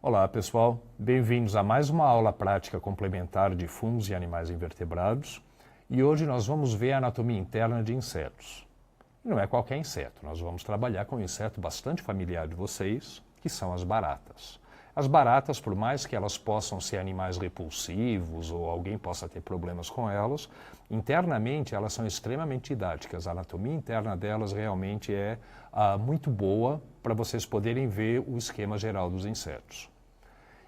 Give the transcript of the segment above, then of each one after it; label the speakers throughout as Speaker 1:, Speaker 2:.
Speaker 1: Olá pessoal, bem-vindos a mais uma aula prática complementar de fungos e animais invertebrados e hoje nós vamos ver a anatomia interna de insetos. E não é qualquer inseto, nós vamos trabalhar com um inseto bastante familiar de vocês, que são as baratas. As baratas, por mais que elas possam ser animais repulsivos ou alguém possa ter problemas com elas, internamente elas são extremamente didáticas. A anatomia interna delas realmente é muito boa para vocês poderem ver o esquema geral dos insetos.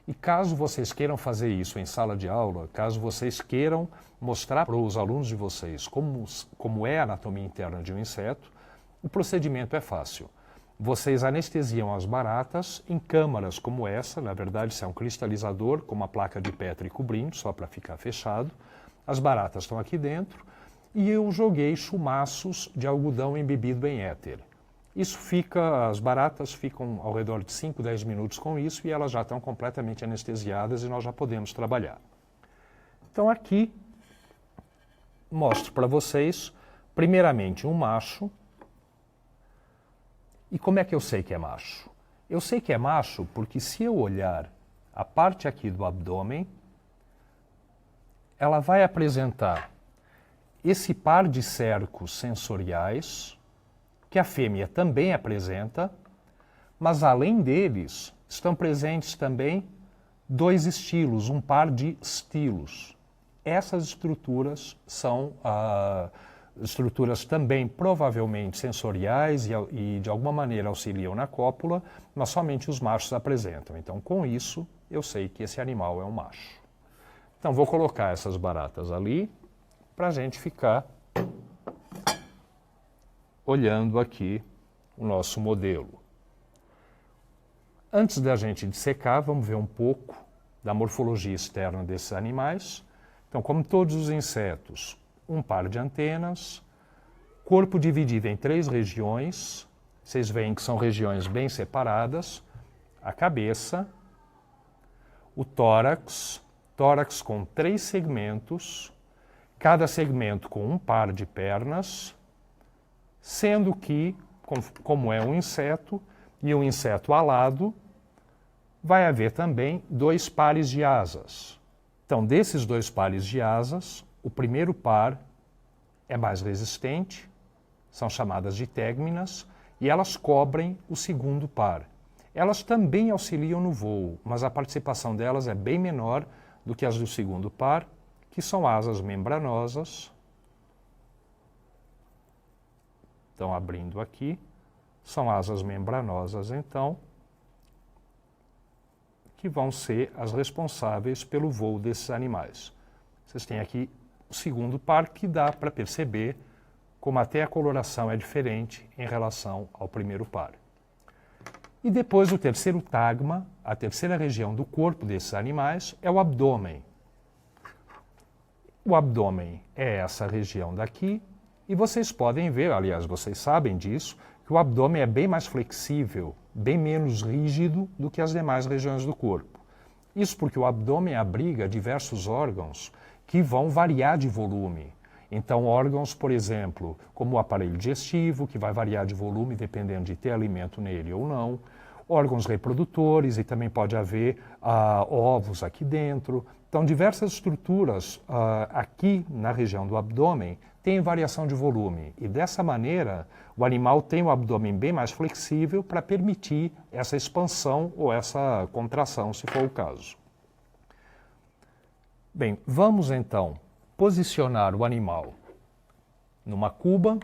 Speaker 1: E caso vocês queiram fazer isso em sala de aula, caso vocês queiram mostrar para os alunos de vocês como é a anatomia interna de um inseto, o procedimento é fácil. Vocês anestesiam as baratas em câmaras como essa, na verdade isso é um cristalizador com uma placa de Petri cobrindo, só para ficar fechado. As baratas estão aqui dentro e eu joguei chumaços de algodão embebido em éter. As baratas ficam ao redor de 5, 10 minutos com isso e elas já estão completamente anestesiadas e nós já podemos trabalhar. Então aqui mostro para vocês, primeiramente, um macho. E como é que eu sei que é macho? Eu sei que é macho porque se eu olhar a parte aqui do abdômen, ela vai apresentar esse par de cercos sensoriais, que a fêmea também apresenta, mas além deles, estão presentes também dois estilos, um par de estilos. Essas estruturas são estruturas também provavelmente sensoriais e de alguma maneira auxiliam na cópula, mas somente os machos apresentam. Então, com isso, eu sei que esse animal é um macho. Então, vou colocar essas baratas ali para a gente ficar olhando aqui o nosso modelo. Antes da gente dissecar, vamos ver um pouco da morfologia externa desses animais. Então, como todos os insetos, um par de antenas, corpo dividido em 3 regiões, vocês veem que são regiões bem separadas, a cabeça, o tórax com 3 segmentos, cada segmento com um par de pernas, sendo que, como é um inseto, e um inseto alado, vai haver também 2 pares de asas. Então, desses 2 pares de asas, o primeiro par é mais resistente, são chamadas de tegminas, e elas cobrem o segundo par. Elas também auxiliam no voo, mas a participação delas é bem menor do que as do segundo par, que são asas membranosas. Então, abrindo aqui, são asas membranosas, então, que vão ser as responsáveis pelo voo desses animais. Vocês têm aqui o segundo par, que dá para perceber como até a coloração é diferente em relação ao primeiro par. E depois o terceiro tagma, a terceira região do corpo desses animais, é o abdômen. O abdômen é essa região daqui, e vocês podem ver, aliás, vocês sabem disso, que o abdômen é bem mais flexível, bem menos rígido do que as demais regiões do corpo. Isso porque o abdômen abriga diversos órgãos que vão variar de volume. Então, órgãos, por exemplo, como o aparelho digestivo, que vai variar de volume dependendo de ter alimento nele ou não, órgãos reprodutores, e também pode haver ovos aqui dentro. Então, diversas estruturas aqui na região do abdômen têm variação de volume. E dessa maneira, o animal tem o abdômen bem mais flexível para permitir essa expansão ou essa contração, se for o caso. Bem, vamos então posicionar o animal numa cuba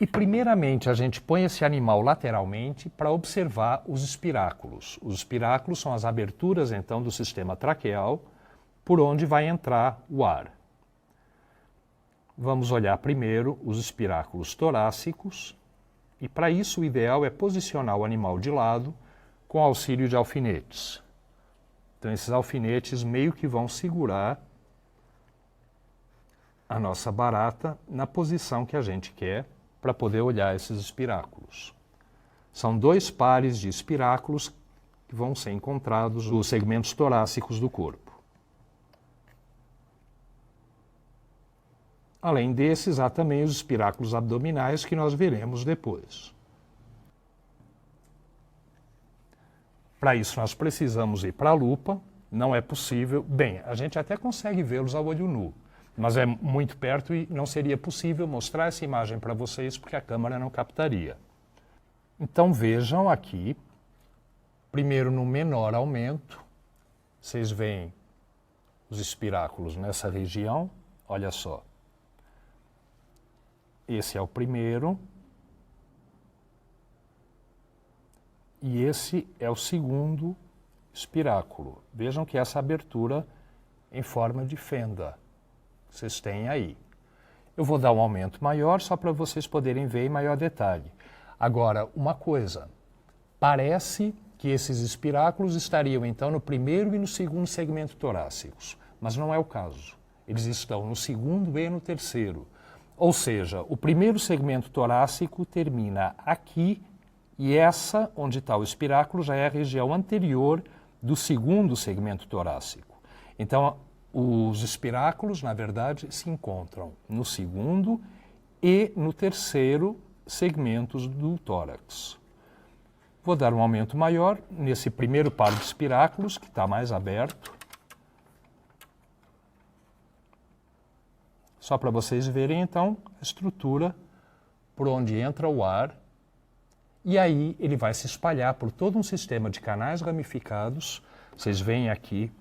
Speaker 1: e primeiramente a gente põe esse animal lateralmente para observar os espiráculos. Os espiráculos são as aberturas então do sistema traqueal por onde vai entrar o ar. Vamos olhar primeiro os espiráculos torácicos e para isso o ideal é posicionar o animal de lado com auxílio de alfinetes. Então esses alfinetes meio que vão segurar a nossa barata na posição que a gente quer para poder olhar esses espiráculos. São 2 pares de espiráculos que vão ser encontrados nos segmentos torácicos do corpo. Além desses, há também os espiráculos abdominais que nós veremos depois. Para isso nós precisamos ir para a lupa, não é possível. Bem, a gente até consegue vê-los a olho nu, mas é muito perto e não seria possível mostrar essa imagem para vocês porque a câmera não captaria. Então vejam aqui, primeiro no menor aumento, vocês veem os espiráculos nessa região, olha só. Esse é o primeiro. E esse é o segundo espiráculo. Vejam que essa abertura em forma de fenda. Vocês têm aí. Eu vou dar um aumento maior só para vocês poderem ver em maior detalhe. Agora, uma coisa. Parece que esses espiráculos estariam então no primeiro e no segundo segmento torácicos, mas não é o caso. Eles estão no segundo e no terceiro. Ou seja, o primeiro segmento torácico termina aqui e essa, onde está o espiráculo, já é a região anterior do segundo segmento torácico. Então, os espiráculos, na verdade, se encontram no segundo e no terceiro segmentos do tórax. Vou dar um aumento maior nesse primeiro par de espiráculos, que está mais aberto. Só para vocês verem, então, a estrutura por onde entra o ar. E aí ele vai se espalhar por todo um sistema de canais ramificados. Vocês veem aqui,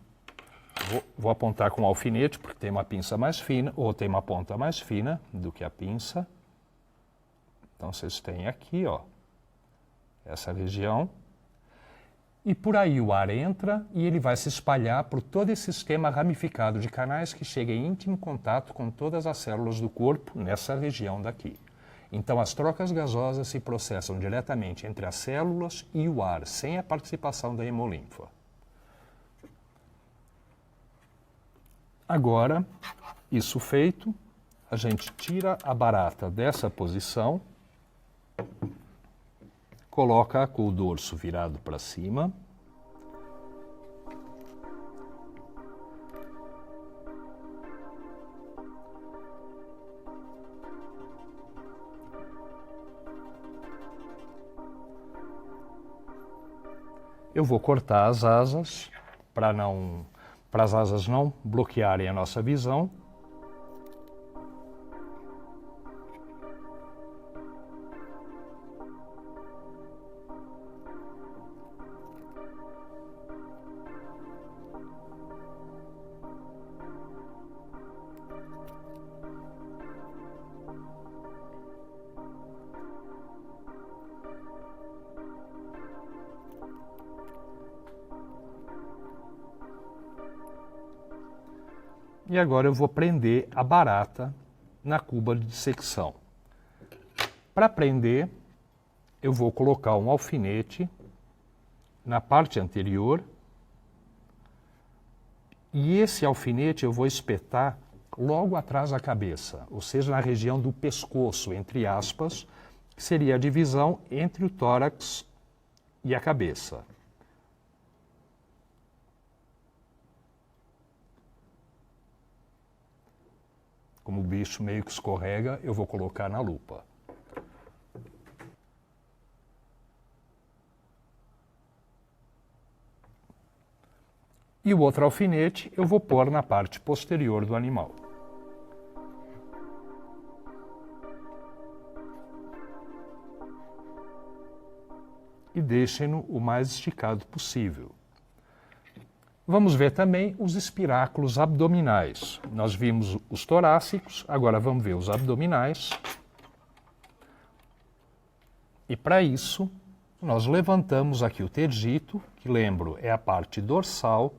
Speaker 1: vou apontar com um alfinete, porque tem uma pinça mais fina, ou tem uma ponta mais fina do que a pinça. Então vocês têm aqui, ó, essa região. E por aí o ar entra e ele vai se espalhar por todo esse sistema ramificado de canais que chega em íntimo contato com todas as células do corpo nessa região daqui. Então, as trocas gasosas se processam diretamente entre as células e o ar, sem a participação da hemolinfa. Agora, isso feito, a gente tira a barata dessa posição, coloca com o dorso virado para cima. Eu vou cortar as asas para as asas não bloquearem a nossa visão. E agora eu vou prender a barata na cuba de dissecção. Para prender, eu vou colocar um alfinete na parte anterior e esse alfinete eu vou espetar logo atrás da cabeça, ou seja, na região do pescoço, entre aspas, que seria a divisão entre o tórax e a cabeça. Como o bicho meio que escorrega, eu vou colocar na lupa. E o outro alfinete eu vou pôr na parte posterior do animal. E deixem-no o mais esticado possível. Vamos ver também os espiráculos abdominais. Nós vimos os torácicos, agora vamos ver os abdominais. E para isso, nós levantamos aqui o tergito, que lembro é a parte dorsal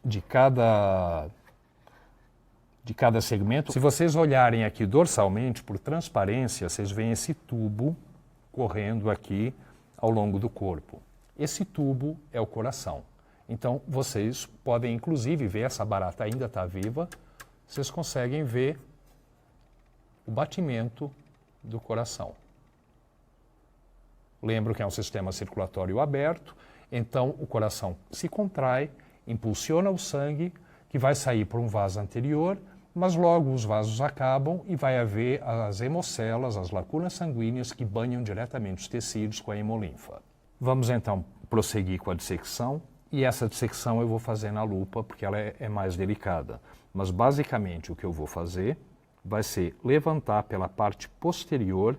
Speaker 1: de cada segmento. Se vocês olharem aqui dorsalmente, por transparência, vocês veem esse tubo correndo aqui ao longo do corpo. Esse tubo é o coração. Então, vocês podem, inclusive, ver, essa barata ainda está viva, vocês conseguem ver o batimento do coração. Lembro que é um sistema circulatório aberto, então o coração se contrai, impulsiona o sangue, que vai sair por um vaso anterior, mas logo os vasos acabam e vai haver as hemocelas, as lacunas sanguíneas que banham diretamente os tecidos com a hemolinfa. Vamos então prosseguir com a dissecção, e essa dissecção eu vou fazer na lupa porque ela é mais delicada. Mas basicamente o que eu vou fazer vai ser levantar pela parte posterior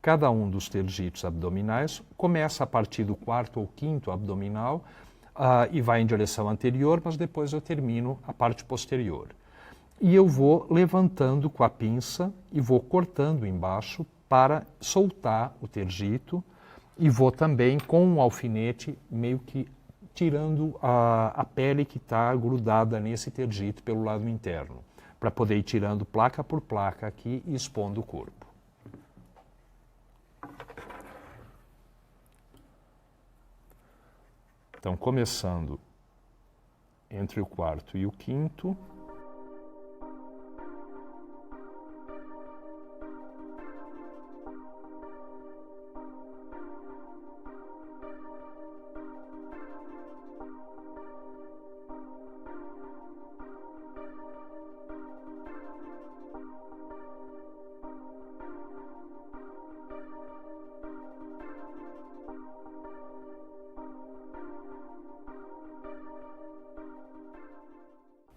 Speaker 1: cada um dos tergitos abdominais, começa a partir do quarto ou quinto abdominal e vai em direção anterior, mas depois eu termino a parte posterior. E eu vou levantando com a pinça e vou cortando embaixo para soltar o tergito e vou também com um alfinete meio que tirando a pele que está grudada nesse tergito pelo lado interno, para poder ir tirando placa por placa aqui e expondo o corpo. Então, começando entre o quarto e o quinto.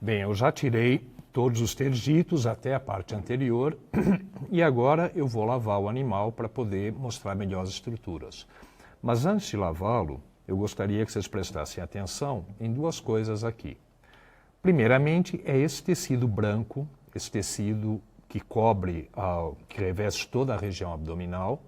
Speaker 1: Bem, eu já tirei todos os tergitos até a parte anterior e agora eu vou lavar o animal para poder mostrar melhor as estruturas. Mas antes de lavá-lo, eu gostaria que vocês prestassem atenção em duas coisas aqui. Primeiramente, é esse tecido branco, esse tecido que cobre, que reveste toda a região abdominal.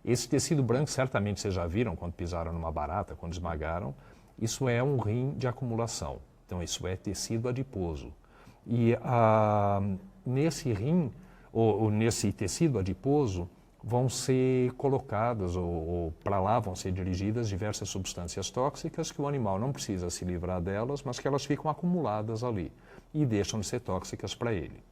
Speaker 1: Esse tecido branco, certamente vocês já viram quando pisaram numa barata, quando esmagaram. Isso é um rim de acumulação. Então, isso é tecido adiposo. E nesse rim, ou nesse tecido adiposo, vão ser colocadas, ou para lá vão ser dirigidas diversas substâncias tóxicas que o animal não precisa se livrar delas, mas que elas ficam acumuladas ali e deixam de ser tóxicas para ele.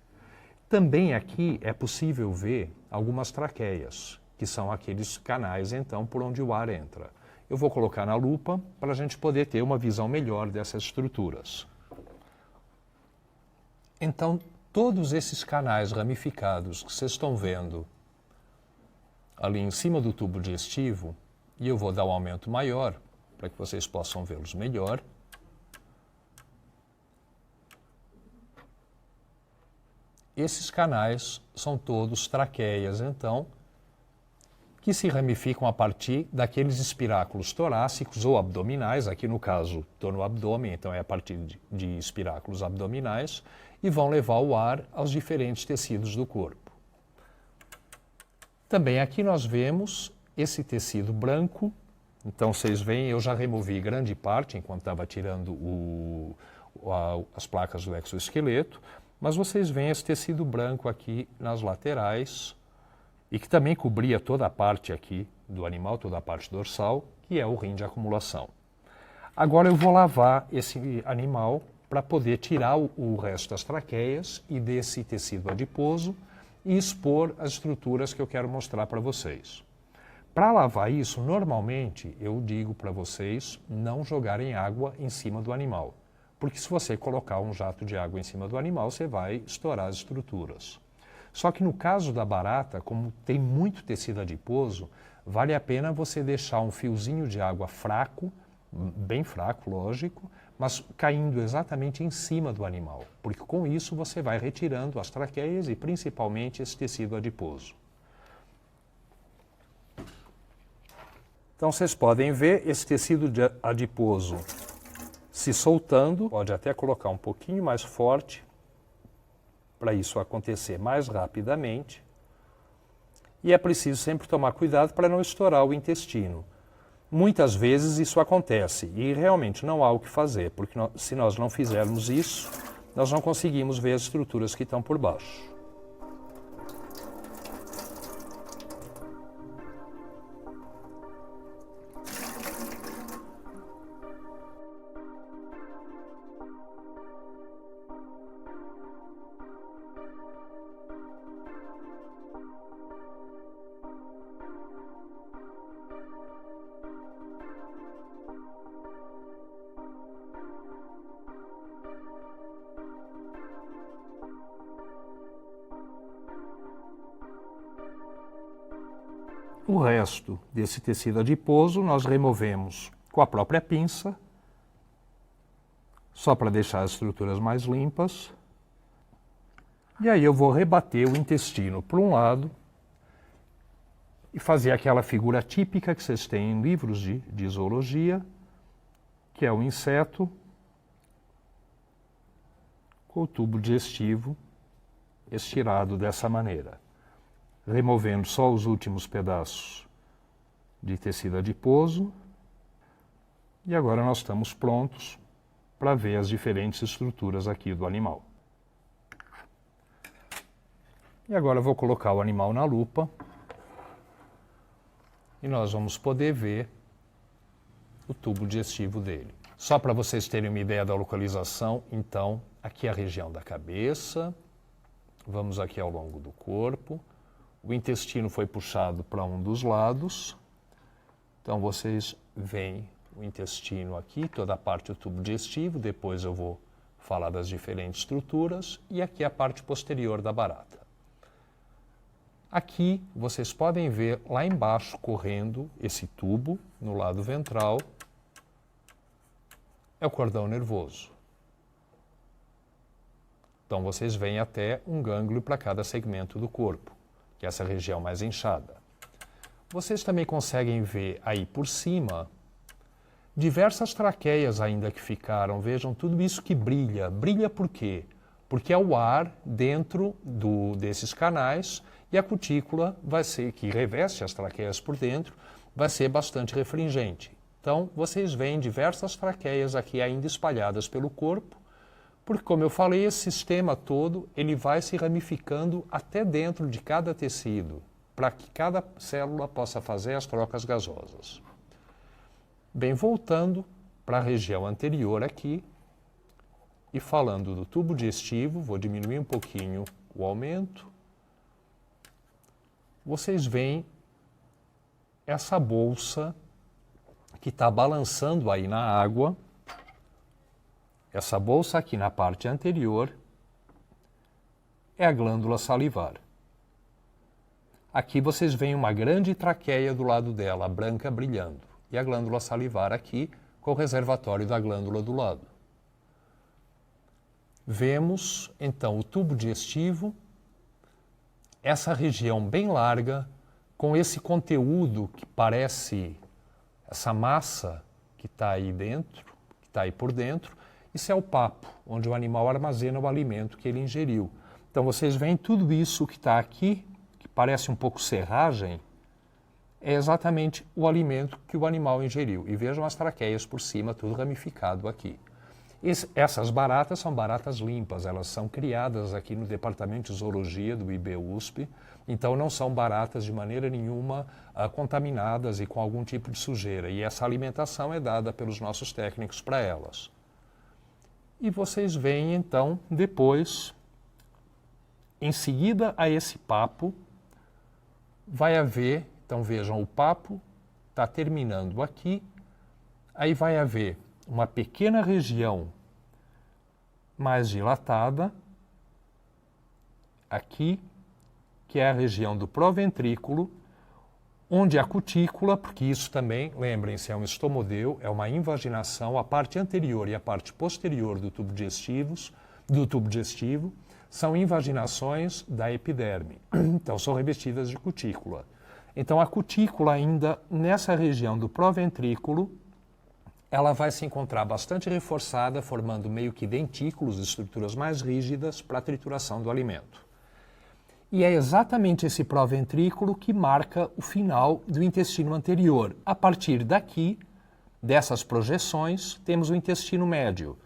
Speaker 1: Também aqui é possível ver algumas traqueias, que são aqueles canais, então, por onde o ar entra. Eu vou colocar na lupa para a gente poder ter uma visão melhor dessas estruturas. Então, todos esses canais ramificados que vocês estão vendo ali em cima do tubo digestivo, e eu vou dar um aumento maior para que vocês possam vê-los melhor. Esses canais são todos traqueias, então, que se ramificam a partir daqueles espiráculos torácicos ou abdominais, aqui no caso estou no abdômen, então é a partir de espiráculos abdominais, e vão levar o ar aos diferentes tecidos do corpo. Também aqui nós vemos esse tecido branco, então vocês veem, eu já removi grande parte enquanto estava tirando as placas do exoesqueleto, mas vocês veem esse tecido branco aqui nas laterais, e que também cobria toda a parte aqui do animal, toda a parte dorsal, que é o rim de acumulação. Agora eu vou lavar esse animal para poder tirar o resto das traqueias e desse tecido adiposo e expor as estruturas que eu quero mostrar para vocês. Para lavar isso, normalmente eu digo para vocês não jogarem água em cima do animal, porque se você colocar um jato de água em cima do animal, você vai estourar as estruturas. Só que no caso da barata, como tem muito tecido adiposo, vale a pena você deixar um fiozinho de água fraco, bem fraco, lógico, mas caindo exatamente em cima do animal, porque com isso você vai retirando as traqueias e principalmente esse tecido adiposo. Então vocês podem ver esse tecido adiposo se soltando, pode até colocar um pouquinho mais forte, para isso acontecer mais rapidamente, e é preciso sempre tomar cuidado para não estourar o intestino. Muitas vezes isso acontece e realmente não há o que fazer, porque se nós não fizermos isso, nós não conseguimos ver as estruturas que estão por baixo. O resto desse tecido adiposo nós removemos com a própria pinça, só para deixar as estruturas mais limpas. E aí eu vou rebater o intestino por um lado e fazer aquela figura típica que vocês têm em livros de zoologia, que é o inseto com o tubo digestivo estirado dessa maneira, removendo só os últimos pedaços de tecido adiposo. E agora nós estamos prontos para ver as diferentes estruturas aqui do animal. E agora eu vou colocar o animal na lupa e nós vamos poder ver o tubo digestivo dele. Só para vocês terem uma ideia da localização, então, aqui é a região da cabeça, vamos aqui ao longo do corpo, o intestino foi puxado para um dos lados, então vocês veem o intestino aqui, toda a parte do tubo digestivo, depois eu vou falar das diferentes estruturas, e aqui a parte posterior da barata. Aqui vocês podem ver lá embaixo correndo esse tubo no lado ventral, é o cordão nervoso. Então vocês veem até um gânglio para cada segmento do corpo, que é essa região mais inchada. Vocês também conseguem ver aí por cima diversas traqueias ainda que ficaram. Vejam tudo isso que brilha. Brilha por quê? Porque é o ar dentro desses canais e a cutícula vai ser, que reveste as traqueias por dentro, vai ser bastante refringente. Então, vocês veem diversas traqueias aqui ainda espalhadas pelo corpo, porque, como eu falei, esse sistema todo ele vai se ramificando até dentro de cada tecido, para que cada célula possa fazer as trocas gasosas. Bem, voltando para a região anterior aqui, e falando do tubo digestivo, vou diminuir um pouquinho o aumento. Vocês veem essa bolsa que está balançando aí na água. Essa bolsa aqui na parte anterior é a glândula salivar. Aqui vocês veem uma grande traqueia do lado dela, branca brilhando. E a glândula salivar aqui com o reservatório da glândula do lado. Vemos, então, o tubo digestivo, essa região bem larga, com esse conteúdo que parece essa massa que está aí dentro, que está aí por dentro. Isso é o papo, onde o animal armazena o alimento que ele ingeriu. Então vocês veem tudo isso que está aqui, que parece um pouco serragem, é exatamente o alimento que o animal ingeriu. E vejam as traqueias por cima, tudo ramificado aqui. Essas baratas são baratas limpas, elas são criadas aqui no Departamento de Zoologia do IBUSP, então não são baratas de maneira nenhuma contaminadas e com algum tipo de sujeira. E essa alimentação é dada pelos nossos técnicos para elas. E vocês veem então, depois, em seguida a esse papo, vai haver, então vejam, o papo está terminando aqui, aí vai haver uma pequena região mais dilatada, aqui, que é a região do proventrículo, onde a cutícula, porque isso também, lembrem-se, é um estomodeu, é uma invaginação, a parte anterior e a parte posterior do tubo digestivo são invaginações da epiderme, então são revestidas de cutícula. Então a cutícula ainda nessa região do proventrículo, ela vai se encontrar bastante reforçada, formando meio que dentículos, estruturas mais rígidas para a trituração do alimento. E é exatamente esse proventrículo que marca o final do intestino anterior. A partir daqui, dessas projeções, temos o intestino médio.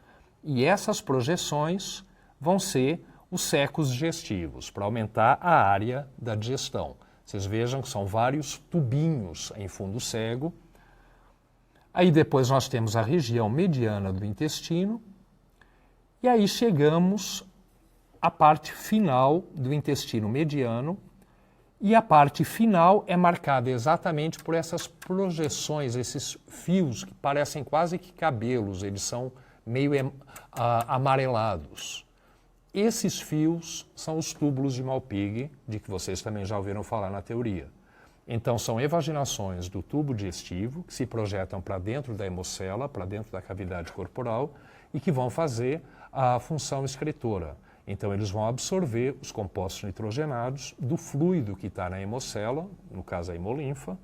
Speaker 1: E essas projeções vão ser os secos digestivos, para aumentar a área da digestão. Vocês vejam que são vários tubinhos em fundo cego. Aí depois nós temos a região mediana do intestino, e aí chegamos à parte final do intestino mediano, e a parte final é marcada exatamente por essas projeções, esses fios que parecem quase que cabelos, eles são meio amarelados. Esses fios são os túbulos de Malpighi, de que vocês também já ouviram falar na teoria. Então, são evaginações do tubo digestivo que se projetam para dentro da hemocela, para dentro da cavidade corporal e que vão fazer a função excretora. Então, eles vão absorver os compostos nitrogenados do fluido que está na hemocela, no caso a hemolinfa,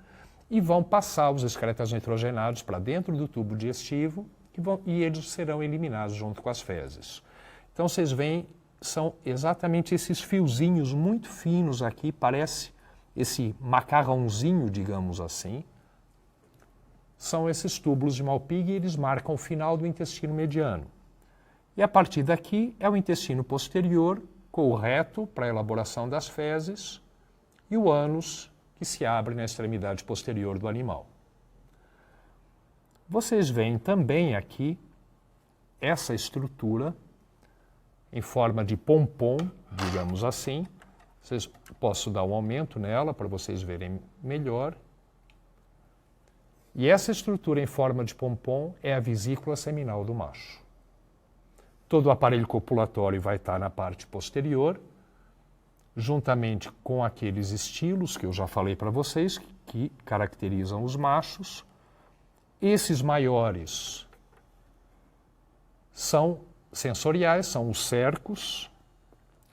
Speaker 1: e vão passar os excretas nitrogenados para dentro do tubo digestivo e eles serão eliminados junto com as fezes. Então, vocês veem, são exatamente esses fiozinhos muito finos aqui, parece esse macarrãozinho, digamos assim, são esses túbulos de Malpighi e eles marcam o final do intestino mediano. E a partir daqui é o intestino posterior, com o reto para a elaboração das fezes e o ânus que se abre na extremidade posterior do animal. Vocês veem também aqui essa estrutura em forma de pompom, digamos assim. Posso dar um aumento nela para vocês verem melhor. E essa estrutura em forma de pompom é a vesícula seminal do macho. Todo o aparelho copulatório vai estar na parte posterior, juntamente com aqueles estilos que eu já falei para vocês, que caracterizam os machos. Esses maiores são sensoriais, são os cercos.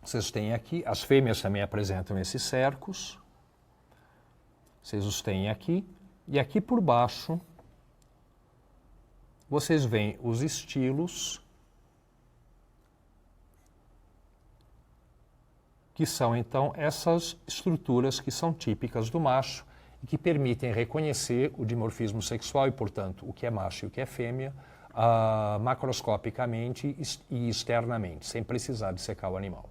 Speaker 1: Vocês têm aqui, as fêmeas também apresentam esses cercos. Vocês os têm aqui. E aqui por baixo, vocês veem os estilos, que são então essas estruturas que são típicas do macho e que permitem reconhecer o dimorfismo sexual e, portanto, o que é macho e o que é fêmea, macroscopicamente e externamente, sem precisar dissecar o animal.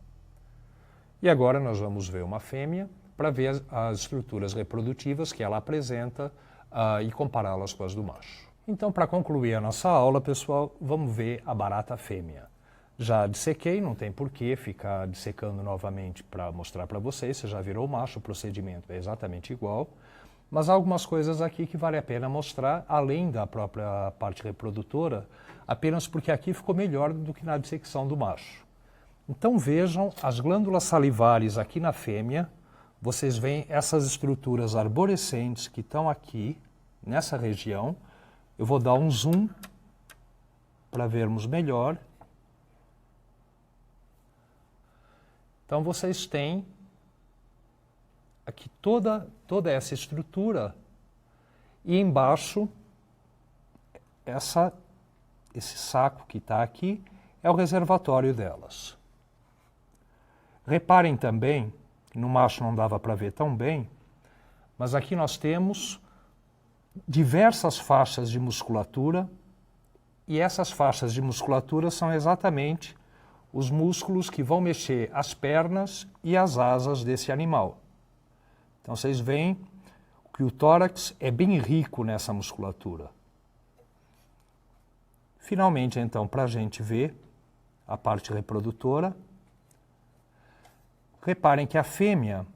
Speaker 1: E agora nós vamos ver uma fêmea para ver as estruturas reprodutivas que ela apresenta e compará-las com as do macho. Então, para concluir a nossa aula, pessoal, vamos ver a barata fêmea. Já dissequei, não tem por que ficar dissecando novamente para mostrar para vocês. Você já virou macho, o procedimento é exatamente igual. Mas há algumas coisas aqui que vale a pena mostrar, além da própria parte reprodutora, apenas porque aqui ficou melhor do que na dissecção do macho. Então vejam as glândulas salivares aqui na fêmea. Vocês veem essas estruturas arborescentes que estão aqui, nessa região. Eu vou dar um zoom para vermos melhor. Então vocês têm aqui toda essa estrutura e embaixo esse saco que está aqui é o reservatório delas. Reparem também, no macho não dava para ver tão bem, mas aqui nós temos diversas faixas de musculatura e essas faixas de musculatura são exatamente os músculos que vão mexer as pernas e as asas desse animal. Então vocês veem que o tórax é bem rico nessa musculatura. Finalmente, então, para a gente ver a parte reprodutora, reparem que a fêmea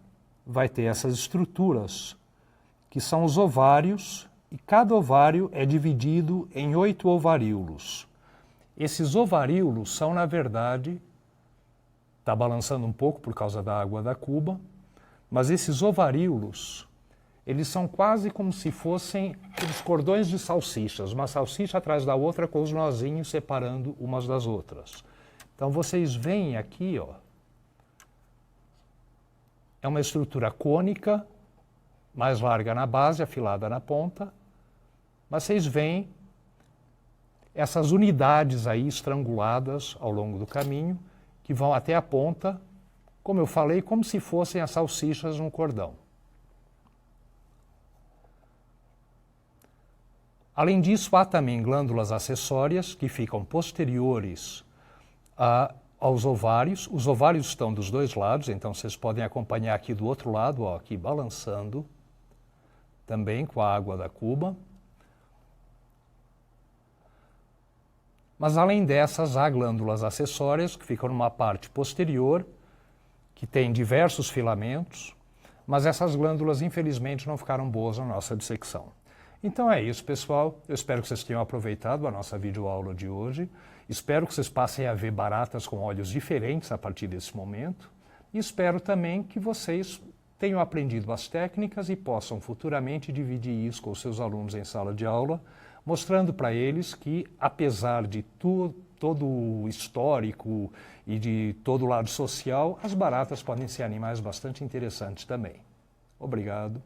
Speaker 1: vai ter essas estruturas, que são os ovários, e cada ovário é dividido em 8 ovaríolos. Esses ovaríolos são, na verdade, está balançando um pouco por causa da água da cuba, mas esses ovaríolos, eles são quase como se fossem aqueles cordões de salsichas, uma salsicha atrás da outra com os nozinhos separando umas das outras. Então vocês veem aqui, ó, é uma estrutura cônica, mais larga na base, afilada na ponta, mas vocês veem essas unidades aí estranguladas ao longo do caminho, que vão até a ponta, como eu falei, como se fossem as salsichas num cordão. Além disso, há também glândulas acessórias que ficam posteriores aos ovários. Os ovários estão dos dois lados, então vocês podem acompanhar aqui do outro lado, ó, aqui balançando, também com a água da cuba. Mas além dessas, há glândulas acessórias que ficam numa parte posterior, que tem diversos filamentos, mas essas glândulas, infelizmente, não ficaram boas na nossa dissecção. Então é isso, pessoal. Eu espero que vocês tenham aproveitado a nossa videoaula de hoje. Espero que vocês passem a ver baratas com olhos diferentes a partir desse momento. E espero também que vocês tenham aprendido as técnicas e possam futuramente dividir isso com os seus alunos em sala de aula, mostrando para eles que, apesar de todo o histórico e de todo o lado social, as baratas podem ser animais bastante interessantes também. Obrigado.